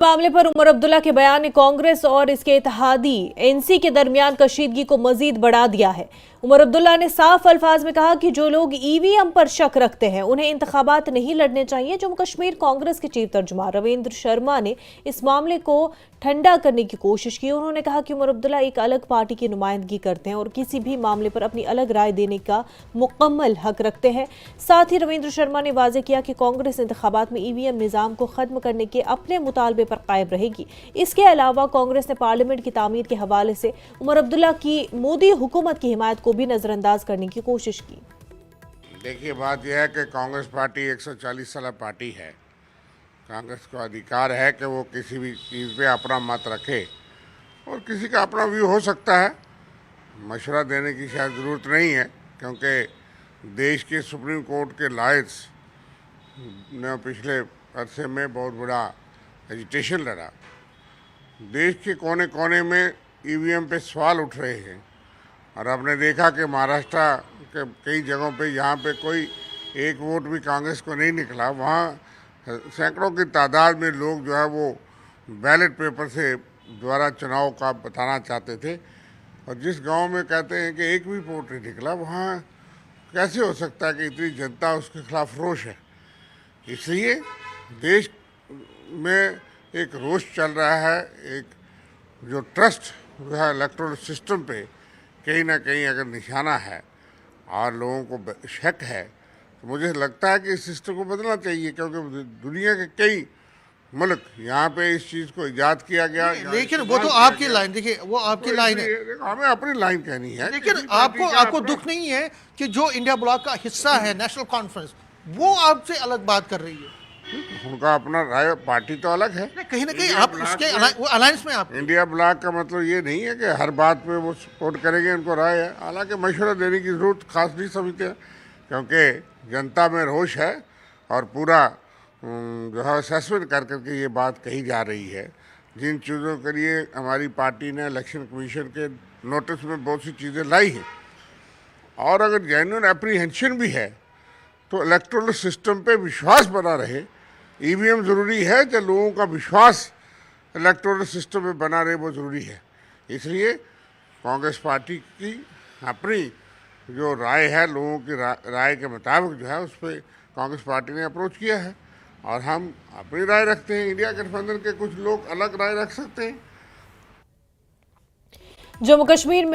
मामले पर उमर अब्दुल्ला के बयान ने कांग्रेस और इसके इत्तेहादी एनसी के दरमियान कशीदगी को मजीद बढ़ा दिया है। उमर अब्दुल्ला ने साफ अल्फाज में कहा कि जो लोग ईवीएम पर शक रखते हैं उन्हें इंतखाबात नहीं लड़ने चाहिए। जम्मू कश्मीर कांग्रेस के चीफ तर्जुमा रविंद्र शर्मा ने इस मामले को ठंडा करने की कोशिश की। उन्होंने कहा कि उमर अब्दुल्ला एक अलग पार्टी की नुमाइंदगी करते हैं और किसी भी मामले पर अपनी अलग राय देने का मुकम्मल हक रखते हैं। साथ ही रविंद्र शर्मा ने वाजे किया कि कांग्रेस इंतखाबात में ईवीएम निजाम को खत्म करने के अपने मुतालबे पर कायम रहेगी। इसके अलावा कांग्रेस ने पार्लियामेंट की तामीर के हवाले से उमर अब्दुल्ला की मोदी हुकूमत की हिमायत को भी नजरअंदाज करने की कोशिश की। देखिए, बात यह है कि कांग्रेस पार्टी 140 साल पार्टी है। कांग्रेस को अधिकार है कि वो किसी भी चीज़ पे अपना मत रखे और किसी का अपना व्यू हो सकता है। मशवरा देने की शायद ज़रूरत नहीं है, क्योंकि देश के सुप्रीम कोर्ट के लॉयर्स ने पिछले अरसे में बहुत बड़ा एजिटेशन लड़ा। देश के कोने कोने में ईवीएम पे सवाल उठ रहे हैं और आपने देखा कि महाराष्ट्र के कई जगहों पे जहाँ पे कोई एक वोट भी कांग्रेस को नहीं निकला, वहाँ सैकड़ों की तादाद में लोग जो है वो बैलेट पेपर से द्वारा चुनाव का बताना चाहते थे। और जिस गांव में कहते हैं कि एक भी वोट नहीं निकला, वहाँ कैसे हो सकता है कि इतनी जनता उसके खिलाफ रोष है। इसलिए देश में एक रोष चल रहा है। एक जो ट्रस्ट जो है इलेक्टोरल सिस्टम पे कहीं ना कहीं अगर निशाना है और लोगों को शक है, तो मुझे लगता है कि इस सिस्टम को बदलना चाहिए, क्योंकि दुनिया के कई मुल्क यहाँ पे इस चीज़ को इजाद किया गया। लेकिन वो तो आपकी लाइन, देखिए वो आपकी लाइन है, हमें अपनी लाइन कहनी है। लेकिन आपको दुख नहीं है कि जो इंडिया ब्लॉक का हिस्सा है नेशनल कॉन्फ्रेंस, वो आपसे अलग बात कर रही है? उनका अपना राय, पार्टी तो अलग है। कहीं ना कहीं आप उसके अलायंस में आप इंडिया ब्लॉक का मतलब ये नहीं है कि हर बात पे वो सपोर्ट करेंगे, उनको राय है। हालांकि मशवरा देने की ज़रूरत खास नहीं समझते हैं, क्योंकि जनता में रोष है और पूरा जो है असेसमेंट कर करके ये बात कही जा रही है। जिन चीज़ों के लिए हमारी पार्टी ने इलेक्शन कमीशन के नोटिस में बहुत सी चीज़ें लाई हैं, और अगर जेन्युइन एप्रीहेंशन भी है तो इलेक्टोरल सिस्टम पे विश्वास बना रहे। ईवीएम ज़रूरी है, जब लोगों का विश्वास इलेक्टोरल सिस्टम में बना रहे वो ज़रूरी है। इसलिए कांग्रेस पार्टी की अपनी जो राय है, लोगों की राय के मुताबिक जो है उस पर कांग्रेस पार्टी ने अप्रोच किया है और हम अपनी राय रखते हैं। इंडिया गठबंधन के कुछ लोग अलग राय रख सकते हैं। जम्मू कश्मीर में